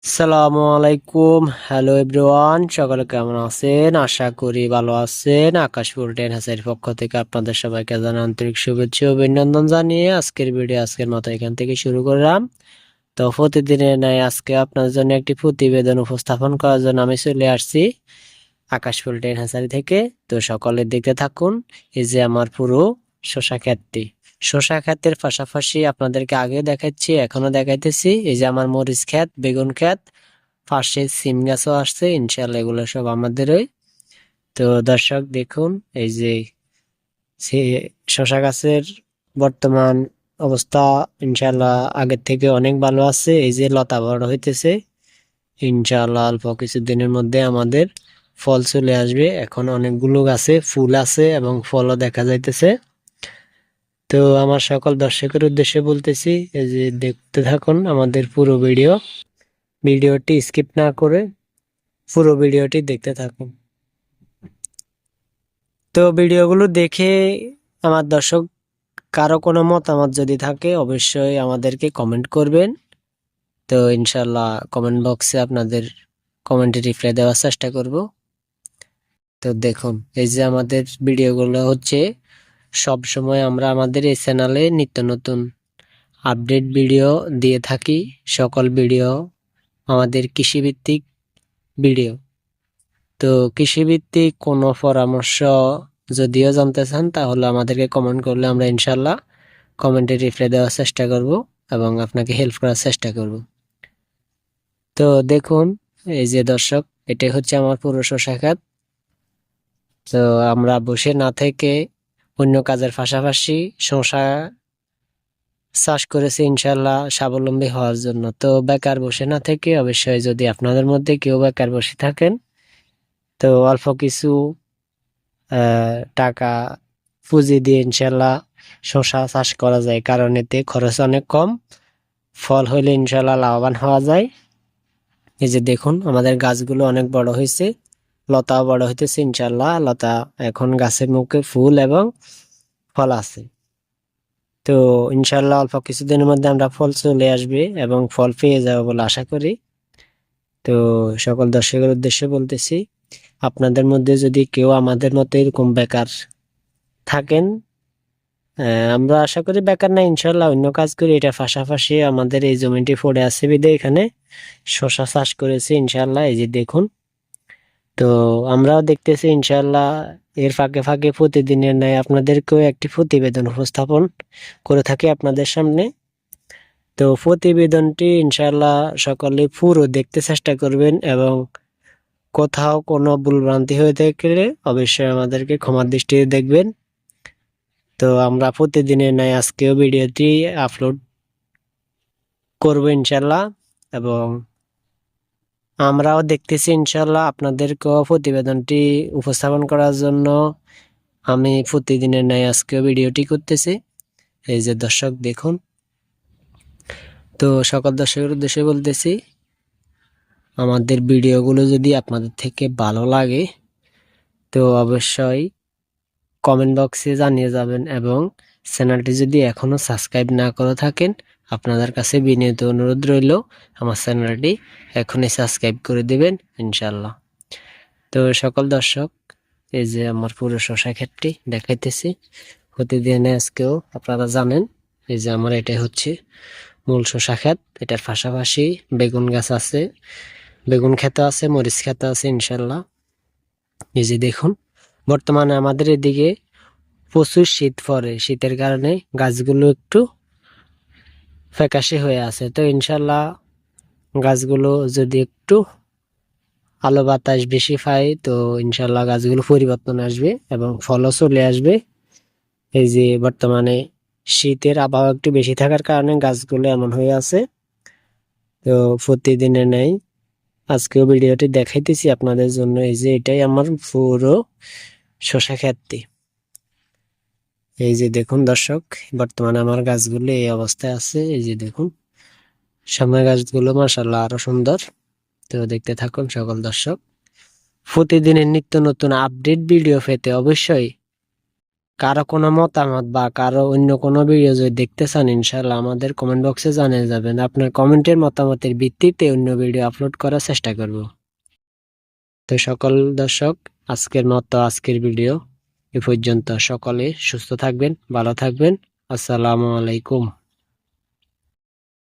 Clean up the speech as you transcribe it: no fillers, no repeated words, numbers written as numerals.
আসসালামু আলাইকুম। Hello everyone, সকলে কেমন আছেন? আশা করি ভালো আছেন। আকাশ ফুলটেন হাসের পক্ষ থেকে আপনাদের সবাইকে জানাই আন্তরিক শুভেচ্ছা ও অভিনন্দন জানিয়ে আজকের ভিডিও আজকের মতো এখান থেকে শুরু করলাম। তো প্রতিদিনের ন্যায় আজকে আপনাদের জন্য একটি প্রতিবেদন উপস্থাপন করার জন্য আমি চলে আসছি আকাশ ফুলটেন হাসারি থেকে। তো সকলে দেখতে থাকুন। এই যে আমার পুরো শশা ক্ষেতটি, শশা ক্ষেতের পাশাপাশি আপনাদেরকে আগে দেখাচ্ছি, এখনো দেখাইতেছি। এই যে আমার মরিচ ক্ষেত, বেগুন ক্ষেত, পাশে সিম গাছও আসছে, ইনশাল্লাহ এগুলো সব আমাদেরই। তো দর্শক দেখুন, এই যে শশা গাছের বর্তমান অবস্থা ইনশাল্লাহ আগের থেকে অনেক ভালো আছে। এই যে লতা বড় হইতেছে, ইনশাল্লাহ অল্প কিছুদিনের মধ্যে আমাদের ফল চলে আসবে। এখন অনেকগুলো গাছে ফুল আছে এবং ফলও দেখা যাইতেছে। তো আমার সকল দর্শকের উদ্দেশ্যে বলতেছি, এই যে দেখতে থাকুন আমাদের পুরো ভিডিওটি স্কিপ না করে পুরো ভিডিওটি দেখতে থাকুন। তো ভিডিওগুলো দেখে আমার দর্শক কারো কোনো মতামত যদি থাকে অবশ্যই আমাদেরকে কমেন্ট করবেন। তো ইনশাল্লাহ কমেন্ট বক্সে আপনাদের কমেন্টে রিপ্লাই দেওয়ার চেষ্টা করব। তো দেখুন, এই যে আমাদের ভিডিওগুলো হচ্ছে সব সময় আমরা আমাদের এই চ্যানেলে নিত্য নতুন আপডেট ভিডিও দিয়ে থাকি। সকল ভিডিও আমাদের কৃষিভিত্তিক ভিডিও। তো কৃষিভিত্তিক কোনো পরামর্শ যদিও জানতে চান তাহলে আমাদেরকে কমেন্ট করলে আমরা ইনশাল্লাহ কমেন্টে রিপ্লাই দেওয়ার চেষ্টা করব এবং আপনাকে হেল্প করার চেষ্টা করব। তো দেখুন, এই যে দর্শক, এটাই হচ্ছে আমার পুরো শশা ক্ষেত। তো আমরা বসে না থেকে অন্য কাজের পাশাপাশি শশা চাষ করেছি ইনশাল্লাহ স্বাবলম্বী হওয়ার জন্য। তো বেকার বসে না থেকে অবশ্যই যদি আপনাদের মধ্যে কেউ বেকার বসে থাকেন, তো অল্প কিছু টাকা পুঁজি দিয়ে ইনশাল্লাহ শশা চাষ করা যায়, কারণ এতে খরচ অনেক কম, ফল হইলে ইনশাল্লাহ লাভবান হওয়া যায়। এই যে দেখুন, আমাদের গাছগুলো অনেক বড় হয়েছে, লতাও বড় হইতেছে ইনশাল্লাহ। লতা এখন গাছের মুখে ফুল এবং ফল আছে। তো ইনশাল্লাহ অল্প কিছুদিনের মধ্যে আমরা ফল চলে আসবে এবং ফল পেয়ে যাবো বলে আশা করি। তো সকল দর্শকের উদ্দেশ্যে বলতেছি, আপনাদের মধ্যে যদি কেউ আমাদের মতো এরকম বেকার থাকেন, আমরা আশা করি বেকার না, ইনশাল্লাহ অন্য কাজ করি, এটা পাশাপাশি আমাদের এই জমিটি পড়ে আছে বিধে এখানে শশা চাষ করেছি ইনশাল্লাহ। এই যে দেখুন, তো আমরাও দেখতেছি ইনশাল্লাহ এর ফাঁকে ফাঁকে প্রতিদিনের ন্যায় আপনাদেরকেও একটি প্রতিবেদন উপস্থাপন করে থাকি আপনাদের সামনে। তো প্রতিবেদনটি ইনশাল্লাহ সকলে পুরো দেখতে চেষ্টা করবেন এবং কোথাও কোনো ভুলভ্রান্তি হয়ে থাকলে অবশ্যই আমাদেরকে ক্ষমার দৃষ্টিতে দেখবেন। তো আমরা প্রতিদিনের ন্যায় আজকেও ভিডিওটি আপলোড করব ইনশাল্লাহ, এবং আমরাও দেখতেছি ইনশাল্লাহ আপনাদেরকেও প্রতিবেদনটি উপস্থাপন করার জন্য আমি প্রতিদিনের ন্যায় আজকেও ভিডিওটি করতেছি। এই যে দর্শক দেখুন, তো সকল দর্শকের উদ্দেশ্যে বলতেছি, আমাদের ভিডিওগুলো যদি আপনাদের থেকে ভালো লাগে তো অবশ্যই কমেন্ট বক্সে জানিয়ে যাবেন, এবং চ্যানেলটি যদি এখনো সাবস্ক্রাইব না করে থাকেন আপনাদের কাছে বিনীত অনুরোধ রইল আমার চ্যানেলটি এখনই সাবস্ক্রাইব করে দিবেন ইনশাল্লাহ। তো সকল দর্শক, এই যে আমার পুরো শশা ক্ষেতটি দেখাইতেছি প্রতিদিন, আজকেও আপনারা জানেন এই যে আমার এটাই হচ্ছে মূল শশা ক্ষেত। এটার পাশাপাশি বেগুন গাছ আছে, বেগুন ক্ষেত আছে, মরিচ ক্ষেত আছে ইনশাল্লাহ। এই যে দেখুন, বর্তমানে আমাদের এদিকে প্রচুর শীত পড়ে, শীতের কারণে গাছগুলো একটু ফ্যাকাশে হয়ে আছে। তো ইনশাল্লাহ গাছগুলো যদি একটু আলো বাতাস বেশি পায় তো ইনশাল্লাহ গাছগুলো পরিবর্তন আসবে এবং ফলও চলে আসবে। এই যে বর্তমানে শীতের আবহাওয়া একটু বেশি থাকার কারণে গাছগুলো এমন হয়ে আছে। তো প্রতিদিনের নেই আজকেও ভিডিওটি দেখাইতেছি আপনাদের জন্য। এই যে এটাই আমার পুরো শশা ক্ষেতটি। এই যে দেখুন দর্শক, বর্তমানে আমার গাছগুলো এই অবস্থায় আছে। এই যে দেখুন, সামনের গাছগুলো মাশাআল্লাহ আরো সুন্দর। তো দেখতে থাকুন সকল দর্শক। প্রতিদিনের নিত্য নতুন আপডেট ভিডিও পেতে অবশ্যই কারো কোনো মতামত বা কারো অন্য কোনো ভিডিও যদি দেখতে চান ইনশাল্লাহ আমাদের কমেন্ট বক্সে জানিয়ে যাবেন। আপনার কমেন্টের মতামতের ভিত্তিতে অন্য ভিডিও আপলোড করার চেষ্টা করব। তো সকল দর্শক, আজকের ভিডিও এ পর্যন্ত। সকলে সুস্থ থাকবেন, ভালো থাকবেন। আসসালামু আলাইকুম।